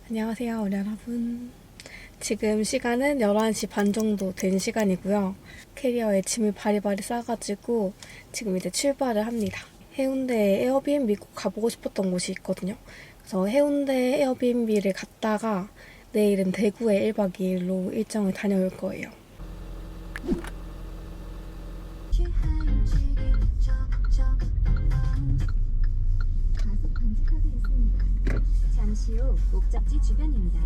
안녕하세요, 우리 여러분. 지금 시간은 11시 반 정도 된 시간이고요. 캐리어에 짐을 바리바리 싸가지고 지금 이제 출발을 합니다. 해운대 에어비앤비 꼭 가보고 싶었던 곳이 있거든요. 그래서 해운대 에어비앤비를 갔다가 내일은 대구에 1박 2일로 일정을 다녀올 거예요. 잠시 후 목적지 주변입니다.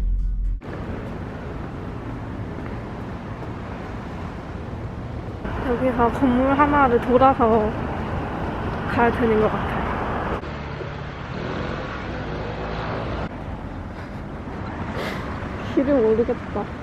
여기서 건물 하나를 돌아서 가야 되는 것 같아요. 길을 모르겠다.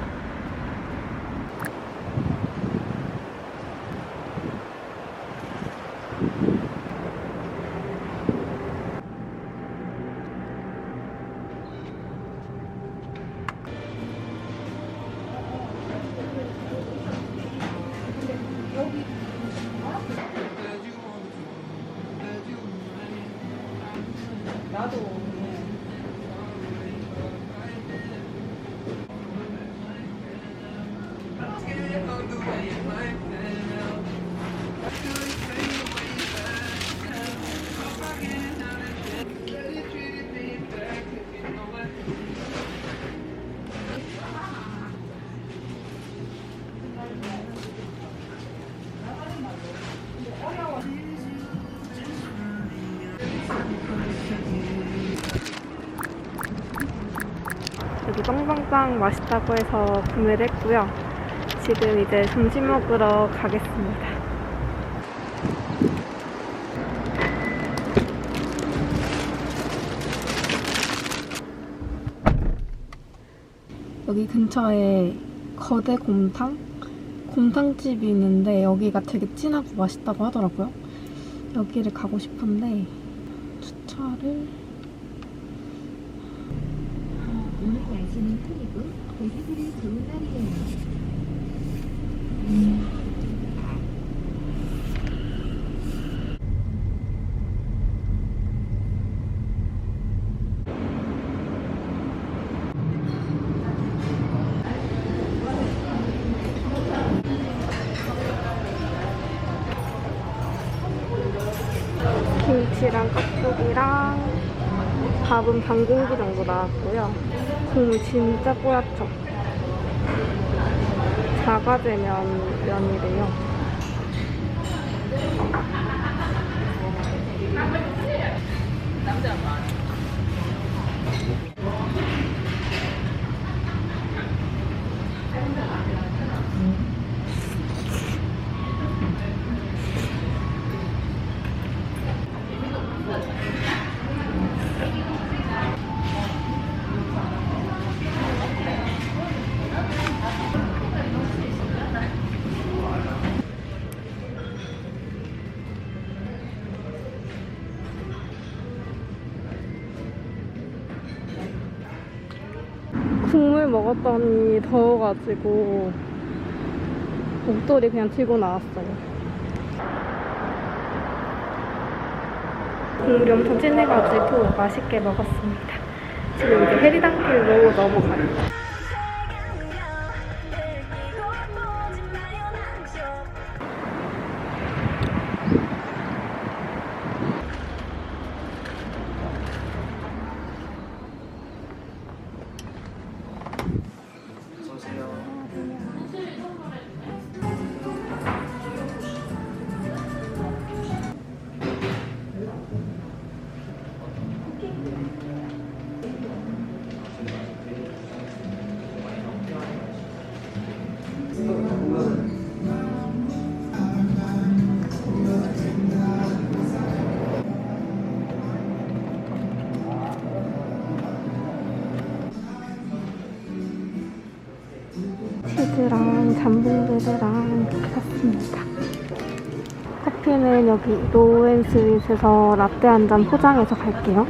여기 빵빵빵 맛있다고 해서 구매를 했고요. 지금 이제 점심 먹으러 가겠습니다. 여기 근처에 거대 곰탕집이 있는데 여기가 되게 진하고 맛있다고 하더라고요. 여기를 가고 싶은데 주차를... 오늘 날씨는 흐리고 대사들이 좋은 날이에요. 김치랑 깍두기랑 밥은 반 공기 정도 나왔고요. 국물 진짜 뽀얗죠? 자가제면이래요. 국물 먹었더니 더워가지고 목도리 그냥 들고 나왔어요. 국물이 엄청 진해가지고 맛있게 먹었습니다. 지금 이제 해리단길로 넘어가요. 소스랑 잠봉베르랑 이렇게 샀습니다. 커피는 여기 로우앤스윗에서 라떼 한 잔 포장해서 갈게요.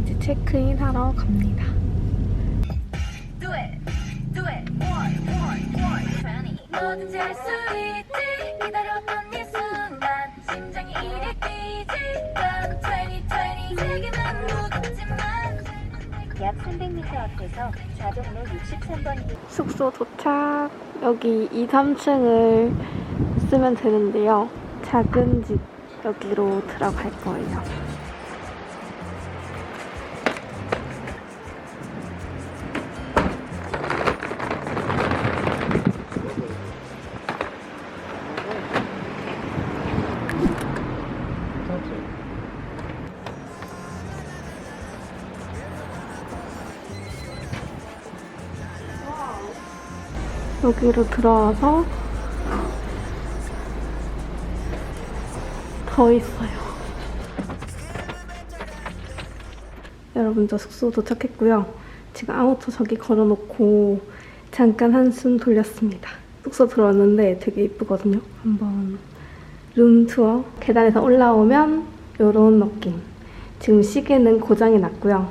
이제 체크인 하러 갑니다. 뭐든지 할 수 있지 기다렸던 이 순간 심장이 이리 뛰지 난 2020 세계만 무겁지만 약 300m 앞에서 좌정로 63번 길 숙소 도착. 여기 2, 3층을 쓰면 되는데요. 작은 집 여기로 들어갈 거예요. 여기로 들어와서 더 있어요. 여러분, 저 숙소 도착했고요. 지금 아무튼 저기 걸어놓고 잠깐 한숨 돌렸습니다. 숙소 들어왔는데 되게 이쁘거든요. 한번 룸투어. 계단에서 올라오면 이런 느낌. 지금 시계는 고장이 났고요.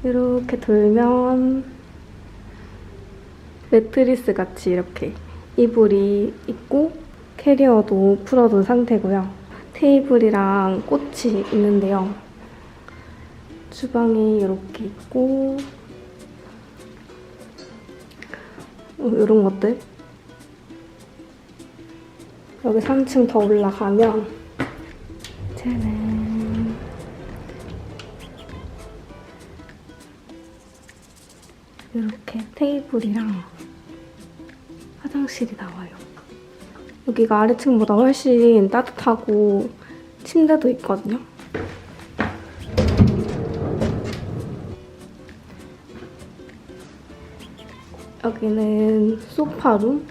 이렇게 돌면 매트리스 같이 이렇게 이불이 있고 캐리어도 풀어둔 상태고요. 테이블이랑 꽃이 있는데요. 주방이 이렇게 있고 이런 것들. 여기 3층 더 올라가면 짜란, 이렇게 테이블이랑 화장실이 나와요. 여기가 아래층보다 훨씬 따뜻하고 침대도 있거든요. 여기는 소파룸.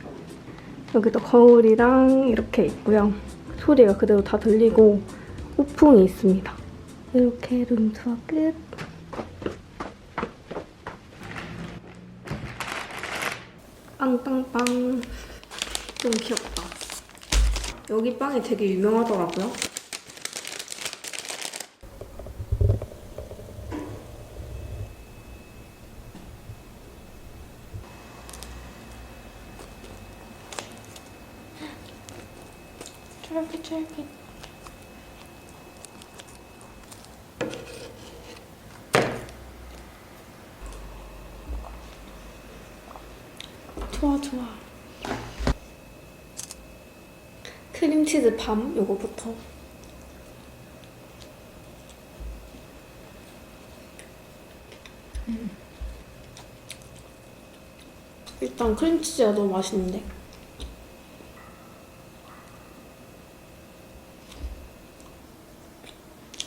여기도 거울이랑 이렇게 있고요. 소리가 그대로 다 들리고 호풍이 있습니다. 이렇게 룸투어 끝. 빵빵빵. 좀 귀엽다. 여기 빵이 되게 유명하더라고요. 쫄깃쫄깃. 좋아, 좋아. 크림치즈 밤 요거부터. 일단 크림치즈가 너무 맛있는데.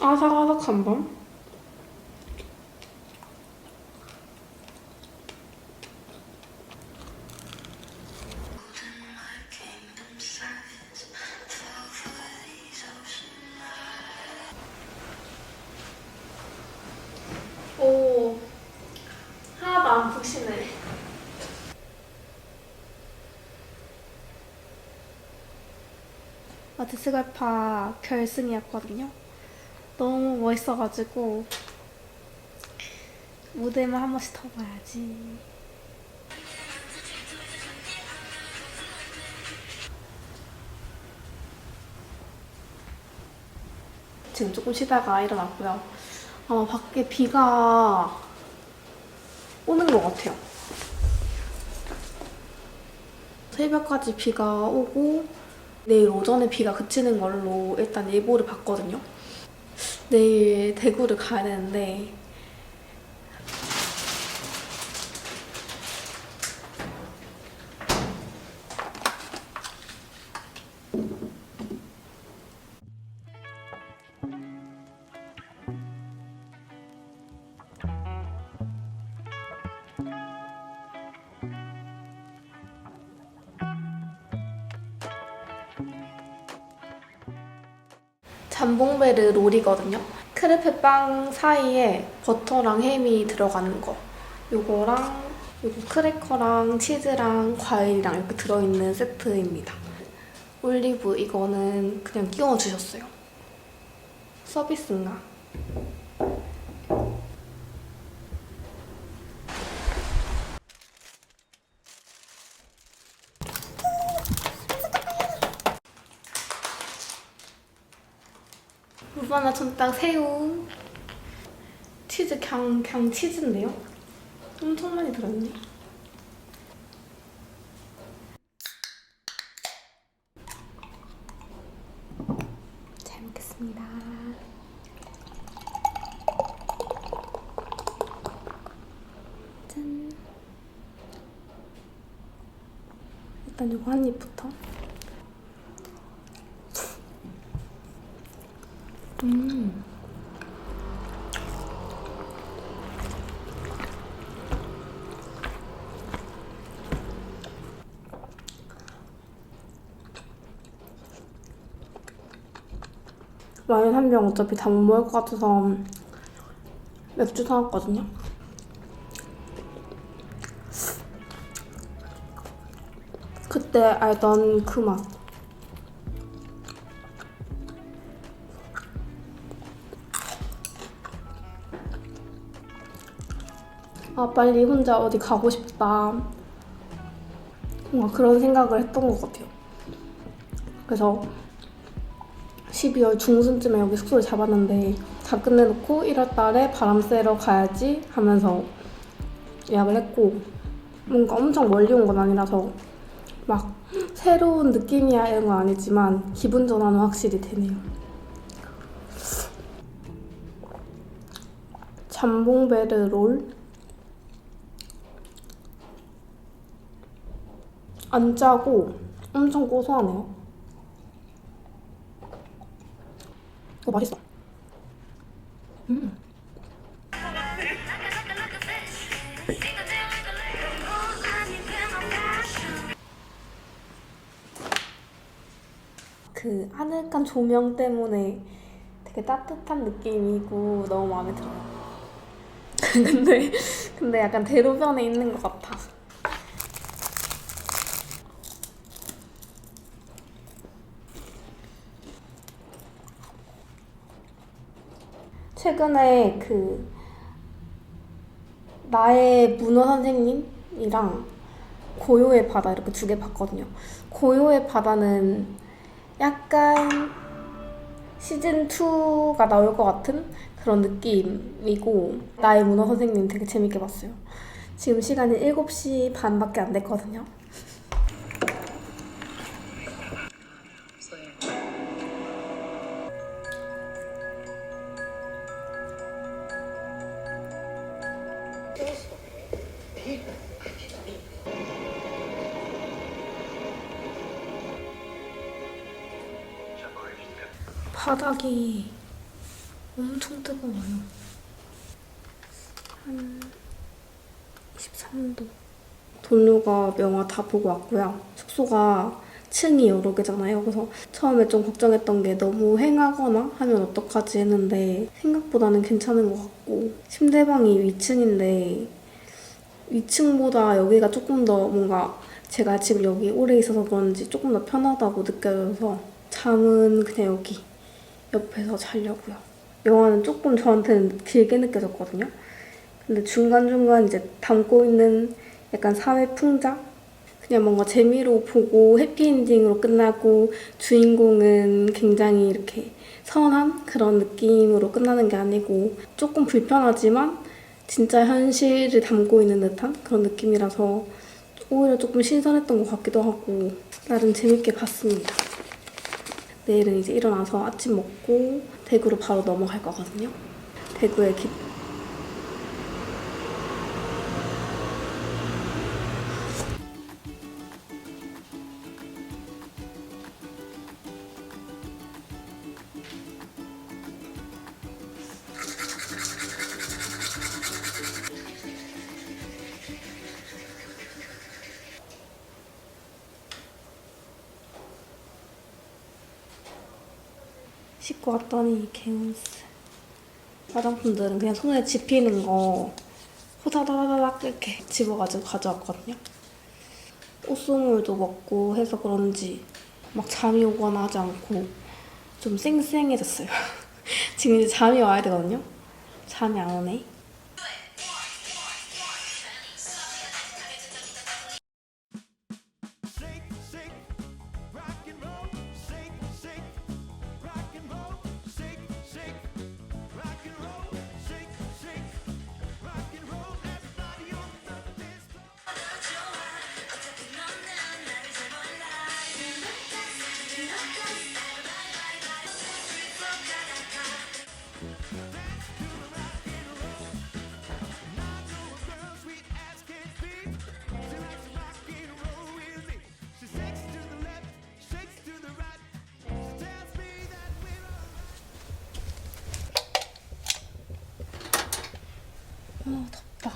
아삭아삭한 밤? 오, 하나도 안 푹시네. 데스갈파 결승이었거든요. 너무 멋있어가지고 무대만 한 번씩 더 봐야지. 지금 조금 쉬다가 일어났고요. 아마 밖에 비가 오는 것 같아요. 새벽까지 비가 오고 내일 오전에 비가 그치는 걸로 일단 예보를 봤거든요. 내일 대구를 가야 되는데 잠봉베르 롤이거든요. 크레페 빵 사이에 버터랑 햄이 들어가는 거. 요거랑 요거 크래커랑 치즈랑 과일이랑 이렇게 들어있는 세트입니다. 올리브 이거는 그냥 끼워 주셨어요. 서비스인가? 루바나 촌딱 새우. 치즈 그냥 치즈인데요? 엄청 많이 들어있네. 잘 먹겠습니다. 짠. 일단 이거 한 입부터. 와인 한 병 어차피 다 못 먹을 것 같아서 맥주 사왔거든요. 그때 알던 그 맛. 아, 빨리 혼자 어디 가고 싶다. 뭔가 그런 생각을 했던 것 같아요. 그래서 12월 중순쯤에 여기 숙소를 잡았는데 다 끝내놓고 1월 달에 바람 쐬러 가야지 하면서 예약을 했고, 뭔가 엄청 멀리 온 건 아니라서 막 새로운 느낌이야 이런 건 아니지만 기분 전환은 확실히 되네요. 잠봉베르 롤. 안 짜고 엄청 고소하네요. 맛있어. 그 아늑한 조명 때문에 되게 따뜻한 느낌이고 너무 마음에 들어요. 근데 약간 대로변에 있는 것 같아. 최근에 그 나의 문어 선생님이랑 고요의 바다 이렇게 두 개 봤거든요. 고요의 바다는 약간 시즌2가 나올 것 같은 그런 느낌이고, 나의 문어 선생님 되게 재밌게 봤어요. 지금 시간이 7시 반밖에 안 됐거든요. 바닥이 엄청 뜨거워요. 한 23도. 동료가 영화 다 보고 왔고요. 숙소가 층이 여러 개잖아요. 그래서 처음에 좀 걱정했던 게 너무 횡하거나 하면 어떡하지 했는데 생각보다는 괜찮은 것 같고, 침대방이 위층인데 위층보다 여기가 조금 더 뭔가 제가 지금 여기 오래 있어서 그런지 조금 더 편하다고 느껴져서 잠은 그냥 여기 옆에서 자려고요. 영화는 조금 저한테는 길게 느껴졌거든요. 근데 중간중간 이제 담고 있는 약간 사회 풍자? 그냥 뭔가 재미로 보고 해피엔딩으로 끝나고 주인공은 굉장히 이렇게 선한 그런 느낌으로 끝나는 게 아니고 조금 불편하지만 진짜 현실을 담고 있는 듯한 그런 느낌이라서 오히려 조금 신선했던 것 같기도 하고 나름 재밌게 봤습니다. 내일은 이제 일어나서 아침 먹고 대구로 바로 넘어갈 거거든요. 대구에 씻고 왔더니 개운스. 화장품들은 그냥 손에 집히는 거 호다다다닥 이렇게 집어가지고 가져왔거든요. 옷소물도 먹고 해서 그런지 막 잠이 오거나 하지 않고 좀 쌩쌩해졌어요. 지금 이제 잠이 와야 되거든요. 잠이 안 오네. 덥다.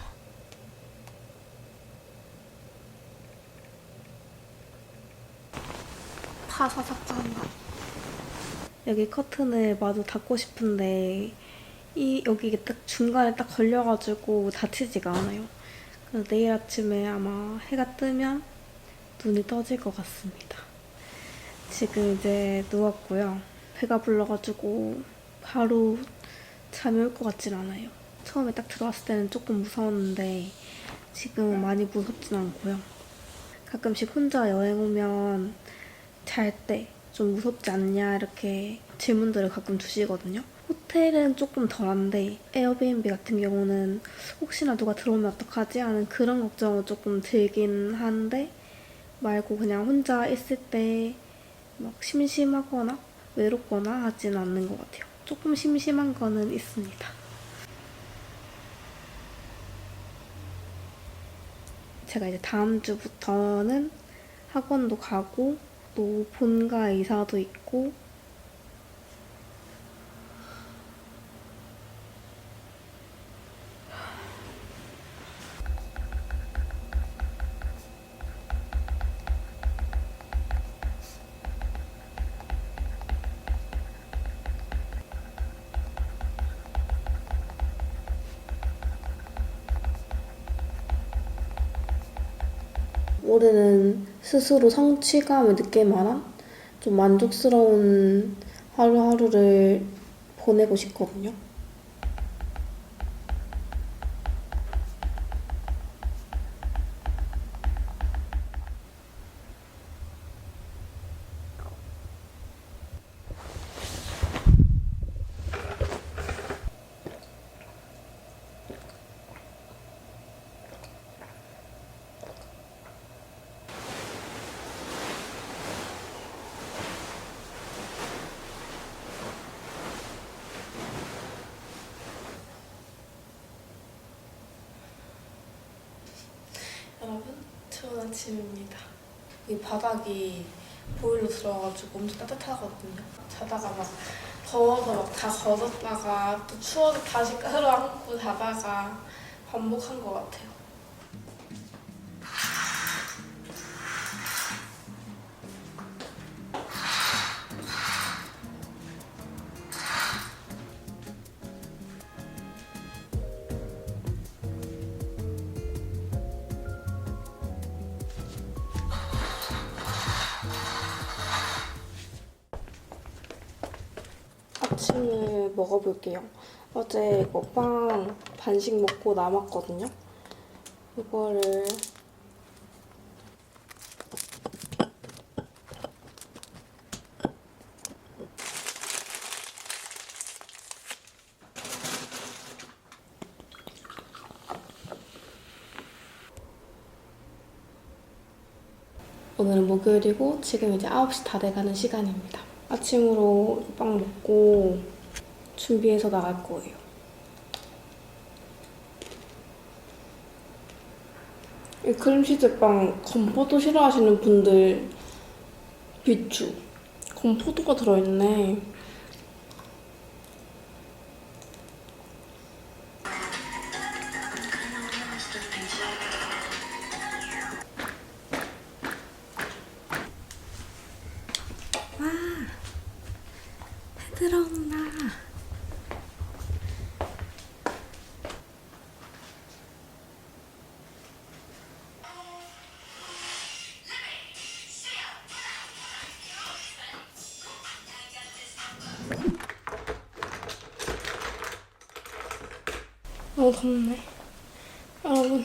파사삭한다. 여기 커튼을 마저 닫고 싶은데 여기 딱 중간에 딱 걸려가지고 닫히지가 않아요. 그래서 내일 아침에 아마 해가 뜨면 눈이 떠질 것 같습니다. 지금 이제 누웠고요. 배가 불러가지고 바로 잠이 올 것 같진 않아요. 처음에 딱 들어왔을 때는 조금 무서웠는데 지금은 많이 무섭진 않고요. 가끔씩 혼자 여행 오면 잘 때 좀 무섭지 않냐 이렇게 질문들을 가끔 주시거든요. 호텔은 조금 덜한데 에어비앤비 같은 경우는 혹시나 누가 들어오면 어떡하지 하는 그런 걱정은 조금 들긴 한데 말고 그냥 혼자 있을 때 막 심심하거나 외롭거나 하진 않는 것 같아요. 조금 심심한 거는 있습니다. 제가 이제 다음 주부터는 학원도 가고 또 본가 이사도 있고 올해는 스스로 성취감을 느낄 만한 좀 만족스러운 하루하루를 보내고 싶거든요. 여러분, 좋은 아침입니다. 이 바닥이 보일러 들어가지고 엄청 따뜻하거든요. 자다가 막 더워서 막 다 걷었다가 또 추워서 다시 끌어안고 자다가 반복한 것 같아요. 아침을 먹어볼게요. 어제 이거 빵 반씩 먹고 남았거든요. 이거를 오늘은 목요일이고 지금 이제 9시 다 돼가는 시간입니다. 아침으로 빵 먹고 준비해서 나갈 거예요. 이 크림치즈빵 건포도 싫어하시는 분들 비추. 건포도가 들어있네. 부드러워. 너무 덥네. 여러분.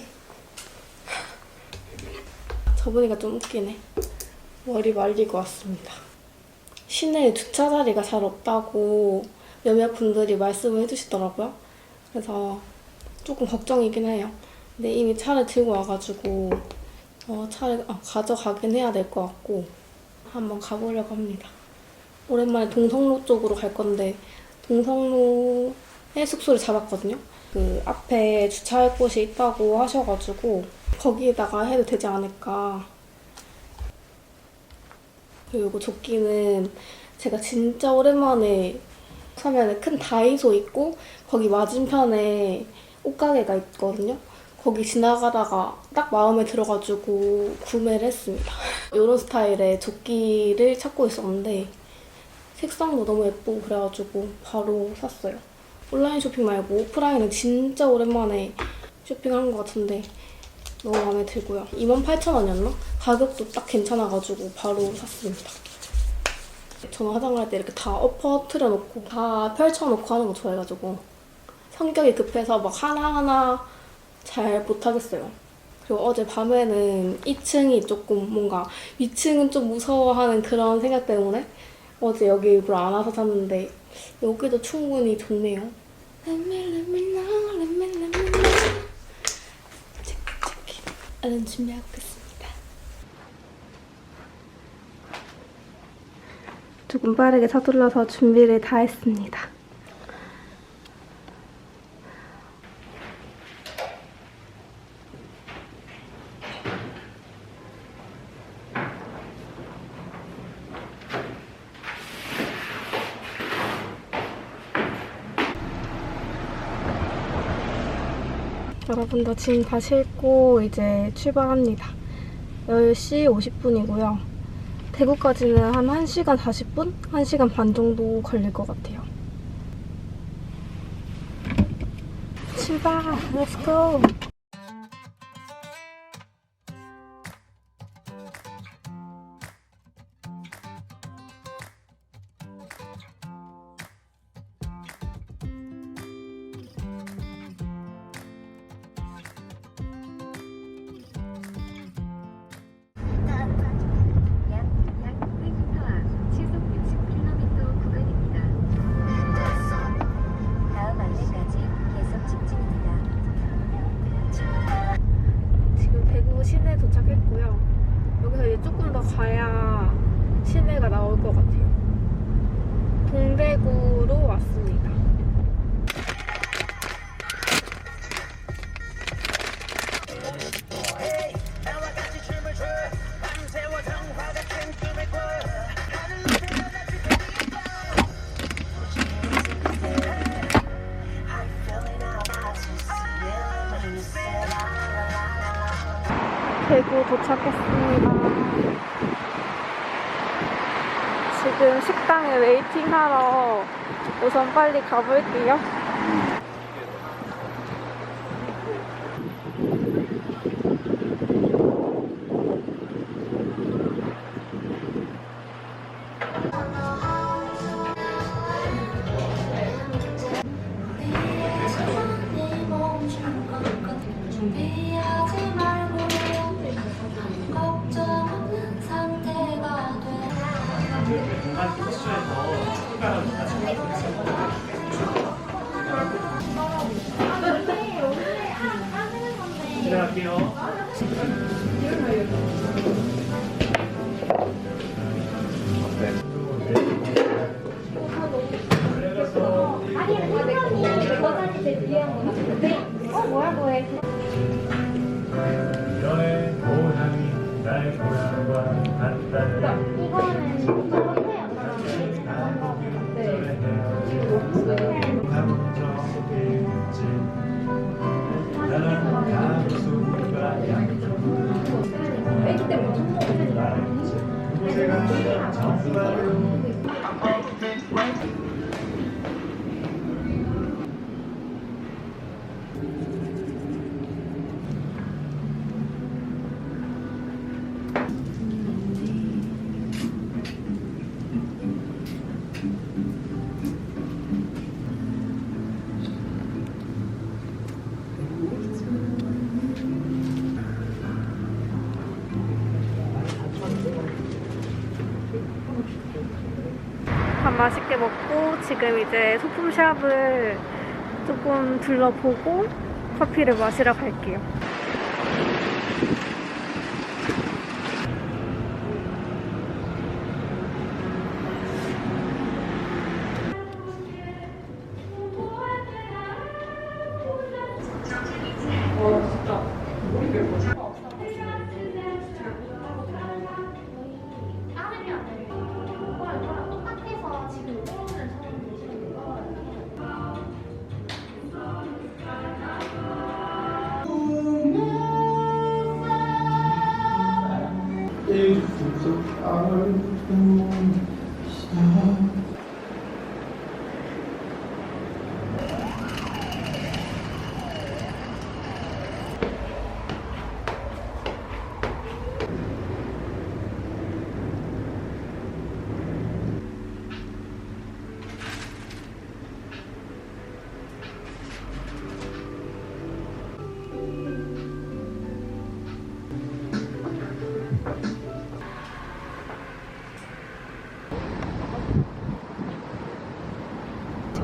저번이가 좀 웃기네. 머리 말리고 왔습니다. 시내에 주차 자리가 잘 없다고 몇몇 분들이 말씀을 해주시더라고요. 그래서 조금 걱정이긴 해요. 근데 이미 차를 들고 와가지고 차를 가져가긴 해야 될 것 같고 한번 가보려고 합니다. 오랜만에 동성로 쪽으로 갈 건데 동성로에 숙소를 잡았거든요. 그 앞에 주차할 곳이 있다고 하셔가지고 거기에다가 해도 되지 않을까. 그리고 조끼는 제가 진짜 오랜만에 서면에 큰 다이소 있고 거기 맞은편에 옷가게가 있거든요. 거기 지나가다가 딱 마음에 들어가지고 구매를 했습니다. 이런 스타일의 조끼를 찾고 있었는데 색상도 너무 예쁘고 그래가지고 바로 샀어요. 온라인 쇼핑 말고 오프라인은 진짜 오랜만에 쇼핑한 것 같은데 너무 마음에 들고요. 28,000원이었나? 가격도 딱 괜찮아가지고 바로 샀습니다. 저는 화장할 때 이렇게 다 엎어뜨려 놓고 다 펼쳐놓고 하는 거 좋아해가지고 성격이 급해서 막 하나하나 잘 못하겠어요. 그리고 어제 밤에는 2층이 조금 뭔가 위층은 좀 무서워하는 그런 생각 때문에 어제 여기 일부러 안 와서 잤는데 여기도 충분히 좋네요. Let me know. 얼른 준비하고 있습니다. 조금 빠르게 서둘러서 준비를 다 했습니다. 여러분도 짐 다 싣고 이제 출발합니다. 10시 50분이고요. 대구까지는 한 1시간 40분? 1시간 반 정도 걸릴 것 같아요. 출발! Let's go! 약 600m 앞 시속 60km 구간입니다. 다음 안내까지 계속 직진입니다. 지금 대구 시내 도착했고요. 여기서 이제 조금 더 가야 시내가 나올 것 같아요. 동대구로 왔습니다. 대구 도착했습니다. 지금 식당에 웨이팅하러 우선 빨리 가볼게요. 진행할게요. 너의 고향이 나의 고향과 같다는 애기 때문에 좀 밥 맛있게 먹고 지금 이제 소품샵을 조금 둘러보고 커피를 마시러 갈게요.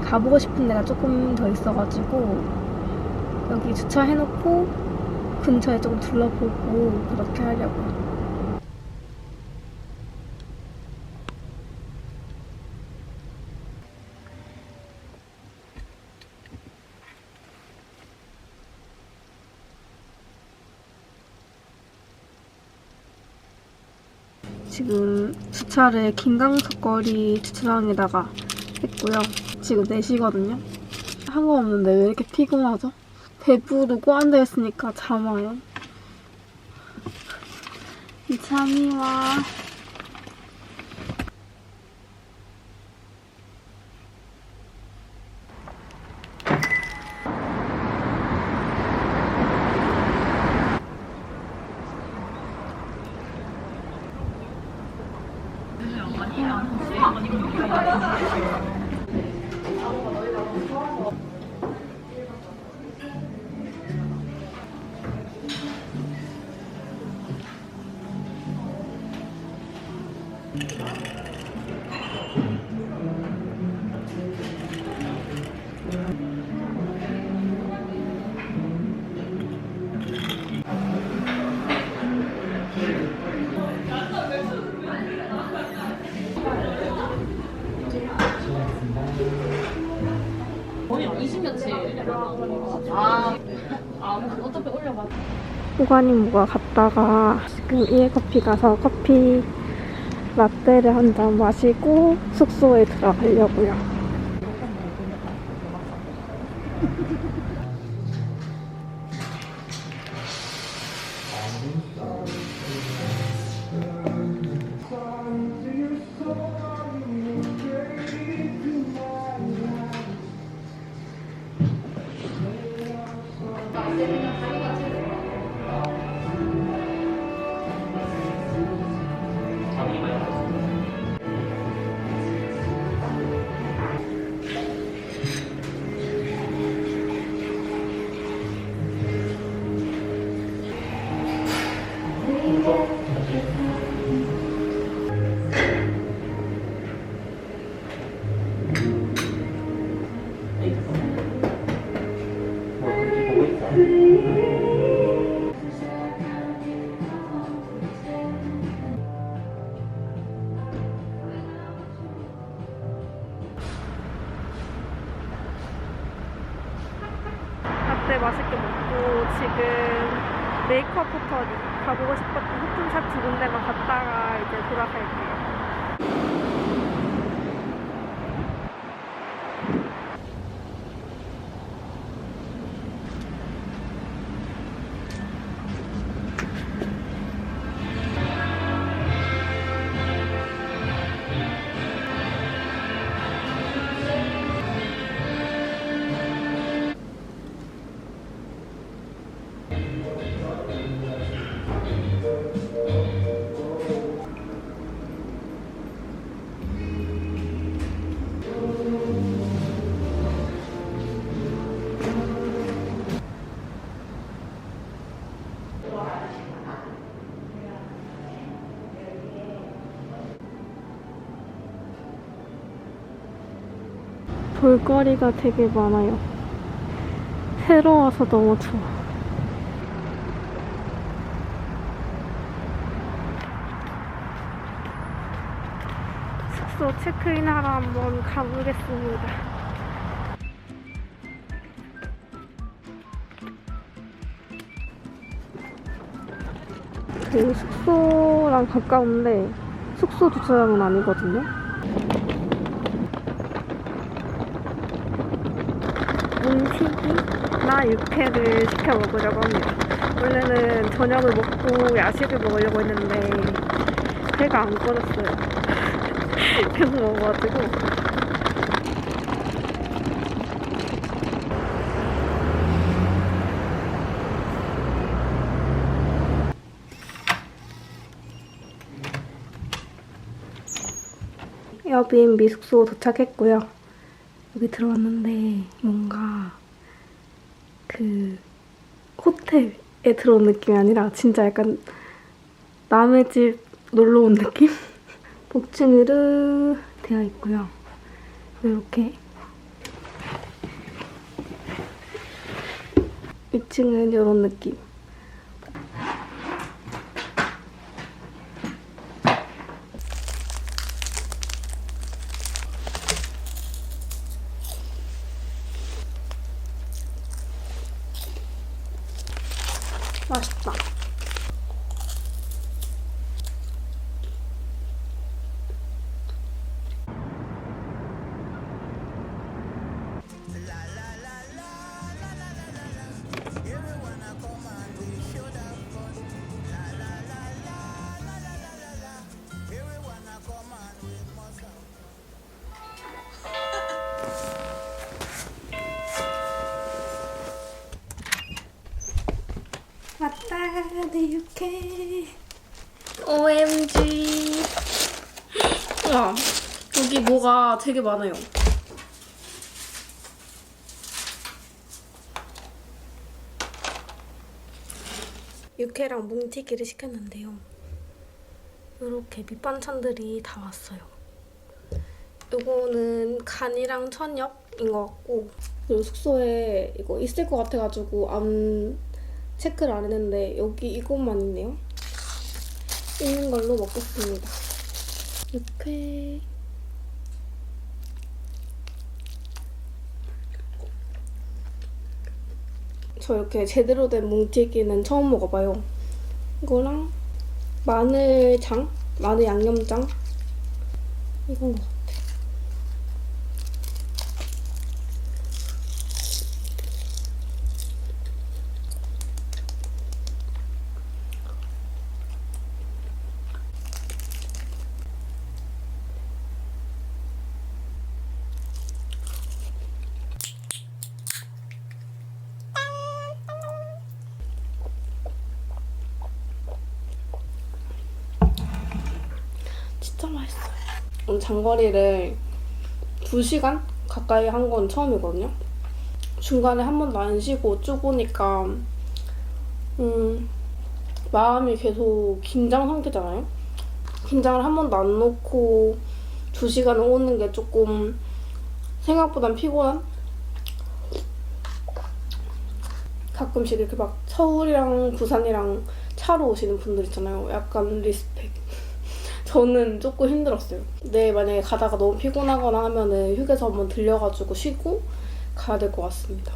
가보고 싶은 데가 조금 더 있어가지고 여기 주차해놓고 근처에 조금 둘러보고 그렇게 하려고요. 지금 주차를 김강석거리 주차장에다가 했고요. 지금 4시거든요. 한 거 없는데 왜 이렇게 피곤하죠? 배부르고 앉아있으니까 잠 와요. 이 잠이 와. 호가니모가 갔다가 지금 이에커피 가서 커피 라떼를 한 잔 마시고 숙소에 들어가려고요. 라떼 맛있게 먹고 지금 메이크업 포터리 가보고 싶었던 소품샵 2군데만 갔다가 이제 돌아갈게요. 볼거리가 되게 많아요. 새로워서 너무 좋아. 숙소 체크인하러 한번 가보겠습니다. 그 숙소랑 가까운데 숙소 주차장은 아니거든요. 뭉티기나 육회를 시켜 먹으려고 합니다. 원래는 저녁을 먹고 야식을 먹으려고 했는데 배가 안 꺼졌어요. 계속 먹어가지고. 에어비앤비 숙소 도착했고요. 여기 들어왔는데 뭔가 그 호텔에 들어온 느낌이 아니라 진짜 약간 남의 집 놀러 온 느낌? 복층으로 되어 있고요. 이렇게 2층은 이런 느낌. 맛있다. 왔다, 내 육회. OMG. 와, 여기 뭐가 되게 많아요. 육회랑 뭉티기를 시켰는데요. 이렇게 밑반찬들이 다 왔어요. 이거는 간이랑 천엽인 것 같고, 그리고 숙소에 이거 있을 것 같아가지고 안 체크를 안 했는데 여기 이것만 있네요. 있는 걸로 먹겠습니다. 육회. 저 이렇게 제대로 된 뭉티기는 처음 먹어봐요. 이거랑 마늘장? 마늘 양념장? 이건 것 같아. 진짜 맛있어요. 오늘 장거리를 2시간 가까이 한 건 처음이거든요. 중간에 한 번도 안 쉬고 쭉 오니까 마음이 계속 긴장 상태잖아요. 긴장을 한 번도 안 놓고 2시간을 오는 게 조금 생각보단 피곤한? 가끔씩 이렇게 막 서울이랑 부산이랑 차로 오시는 분들 있잖아요. 약간 리스펙. 저는 조금 힘들었어요. 네, 만약에 가다가 너무 피곤하거나 하면은 휴게소 한번 들려가지고 쉬고 가야 될 것 같습니다.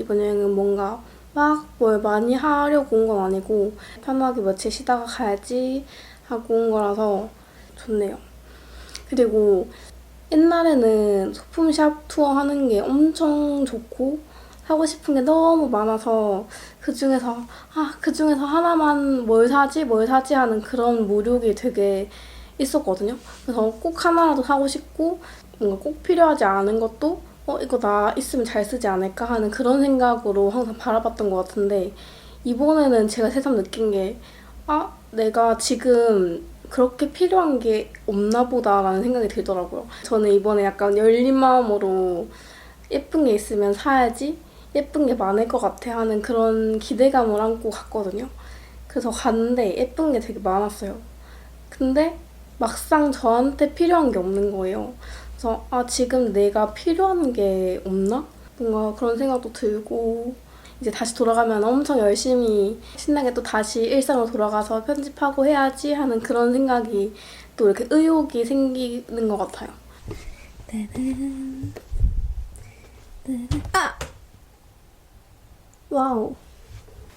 이번 여행은 뭔가 막 뭘 많이 하려고 온 건 아니고 편하게 며칠 쉬다가 가야지 하고 온 거라서 좋네요. 그리고 옛날에는 소품샵 투어 하는 게 엄청 좋고 사고 싶은 게 너무 많아서 그 중에서 하나만 뭘 사지 하는 그런 모욕이 되게 있었거든요. 그래서 꼭 하나라도 사고 싶고 뭔가 꼭 필요하지 않은 것도 이거 나 있으면 잘 쓰지 않을까 하는 그런 생각으로 항상 바라봤던 것 같은데 이번에는 제가 새삼 느낀 게 내가 지금 그렇게 필요한 게 없나 보다라는 생각이 들더라고요. 저는 이번에 약간 열린 마음으로 예쁜 게 있으면 사야지, 예쁜 게 많을 것 같아 하는 그런 기대감을 안고 갔거든요. 그래서 갔는데 예쁜 게 되게 많았어요. 근데 막상 저한테 필요한 게 없는 거예요. 그래서 지금 내가 필요한 게 없나? 뭔가 그런 생각도 들고 이제 다시 돌아가면 엄청 열심히 신나게 또 다시 일상으로 돌아가서 편집하고 해야지 하는 그런 생각이 또 이렇게 의욕이 생기는 것 같아요. 와우.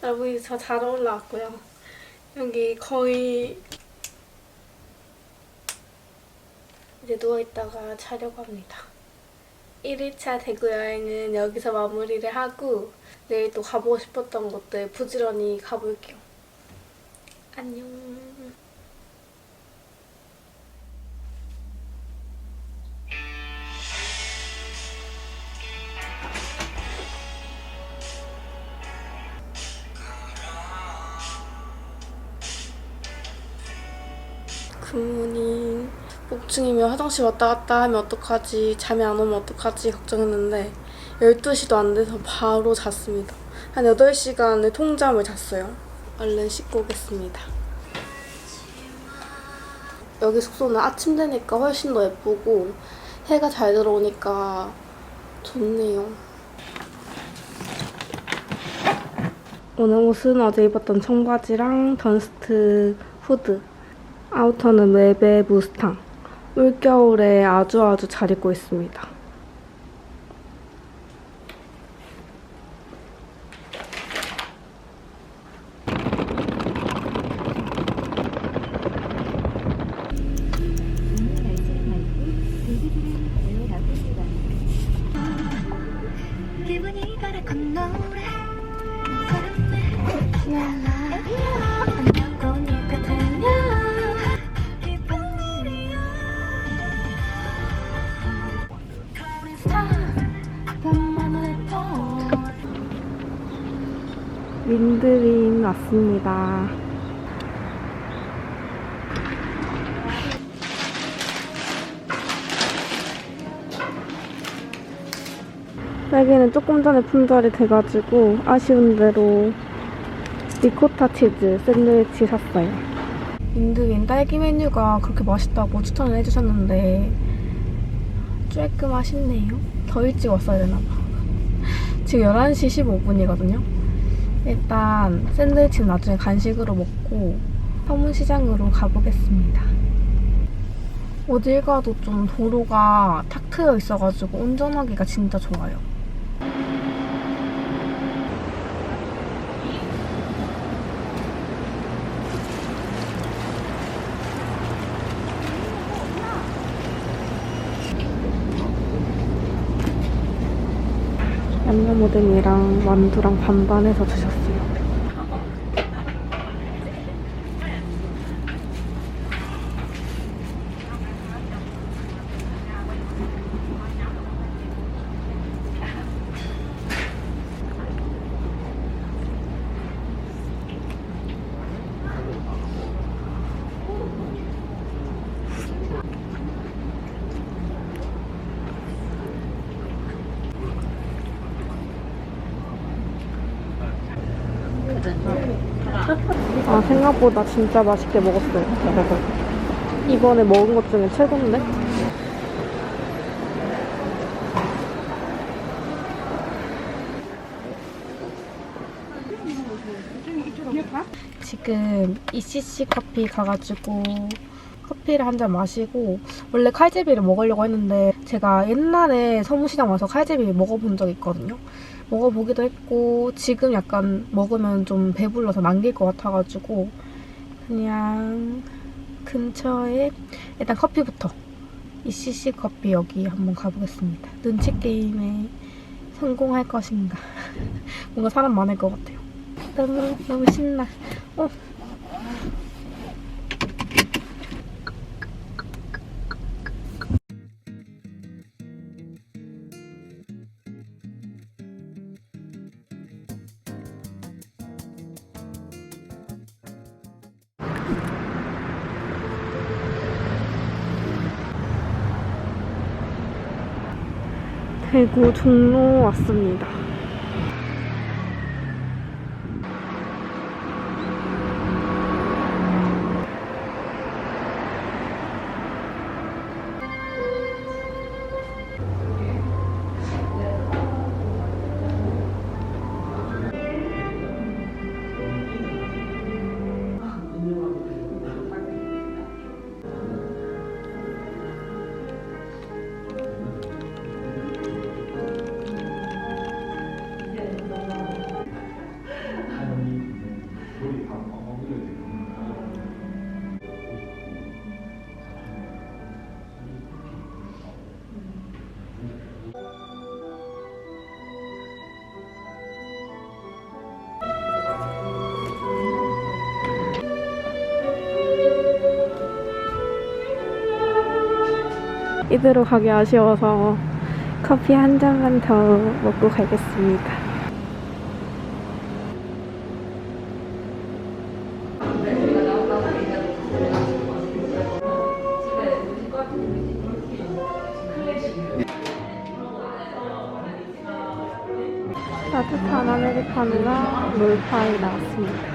여러분 저 잘 올라왔고요. 여기 거의 이제 누워있다가 자려고 합니다. 1일차 대구 여행은 여기서 마무리를 하고 내일 또 가보고 싶었던 곳들 부지런히 가볼게요. 안녕. 굿모닝. 복층이면 화장실 왔다 갔다 하면 어떡하지, 잠이 안 오면 어떡하지 걱정했는데 12시도 안 돼서 바로 잤습니다. 한 8시간을 통잠을 잤어요. 얼른 씻고 오겠습니다. 여기 숙소는 아침 되니까 훨씬 더 예쁘고 해가 잘 들어오니까 좋네요. 오늘 옷은 어제 입었던 청바지랑 던스트 후드, 아우터는 웹의 무스탕. 올겨울에 아주 잘 입고 있습니다. 오늘 날씨는 맑고 대기질은 매우 나쁩니다. 기분이 가득한 노래 윈드윈 왔습니다. 딸기는 조금 전에 품절이 돼가지고 아쉬운 대로 리코타 치즈 샌드위치 샀어요. 윈드윈 딸기 메뉴가 그렇게 맛있다고 추천을 해주셨는데 조금 아쉽네요. 더 일찍 왔어야 되나봐. 지금 11시 15분이거든요. 일단 샌드위치는 나중에 간식으로 먹고 서문시장으로 가보겠습니다. 어딜 가도 좀 도로가 탁 트여 있어가지고 운전하기가 진짜 좋아요. 양념오뎅이랑 만두랑 반반해서 드셨어요. 생각보다 진짜 맛있게 먹었어요. 이번에 먹은 것 중에 최고인데? 지금 ECC 커피 가가지고 커피를 한 잔 마시고, 원래 칼제비를 먹으려고 했는데 제가 옛날에 서문시장 와서 칼제비 먹어본 적이 있거든요. 먹어보기도 했고 지금 약간 먹으면 좀 배불러서 남길 것 같아가지고 그냥 근처에 일단 커피부터 ECC 커피 여기 한번 가보겠습니다. 눈치 게임에 성공할 것인가. 뭔가 사람 많을 것 같아요. 너무 신나. 대구 종로 왔습니다. 이대로 가기 아쉬워서 커피 한 잔만 더 먹고 가겠습니다. 따뜻한 아메리카노랑 롤파이 나왔습니다.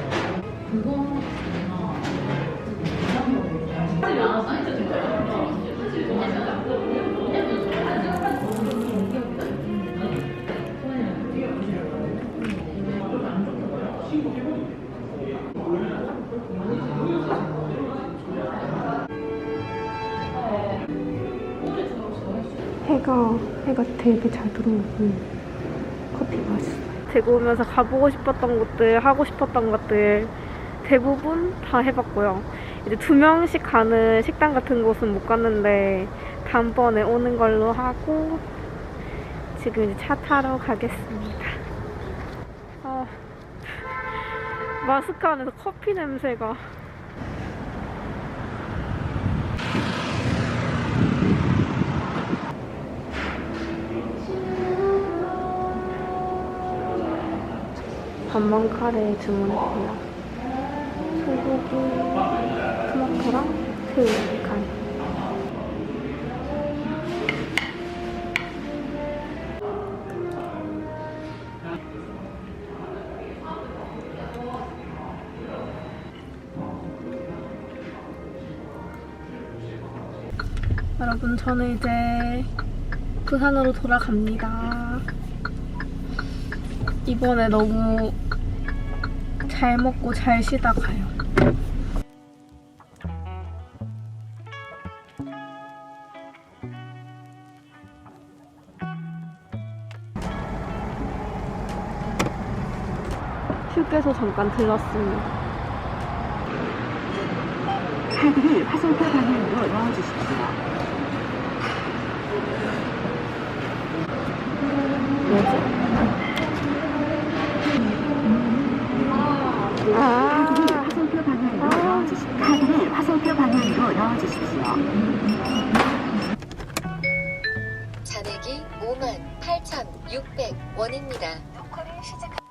해가 되게 잘 들어오고 커피 맛있어요. 대구 오면서 가보고 싶었던 곳들, 하고 싶었던 것들 대부분 다 해봤고요. 이제 2명씩 가는 식당 같은 곳은 못 갔는데 다음번에 오는 걸로 하고 지금 이제 차 타러 가겠습니다. 마스크 안에서 커피 냄새가. 반반 카레 주문했고요. 소고기, 토마토랑 새우 카레. 여러분, 저는 이제 부산으로 돌아갑니다. 이번에 너무 잘 먹고 잘 쉬다 가요. 휴게소 잠깐 들렀습니다. 카드를 화살표 방향으로 넣어주십시오. 뭐지? 카드를 화살표 방향으로 넣어주십시오. 잔액이 58,600원입니다. 토크를 시작.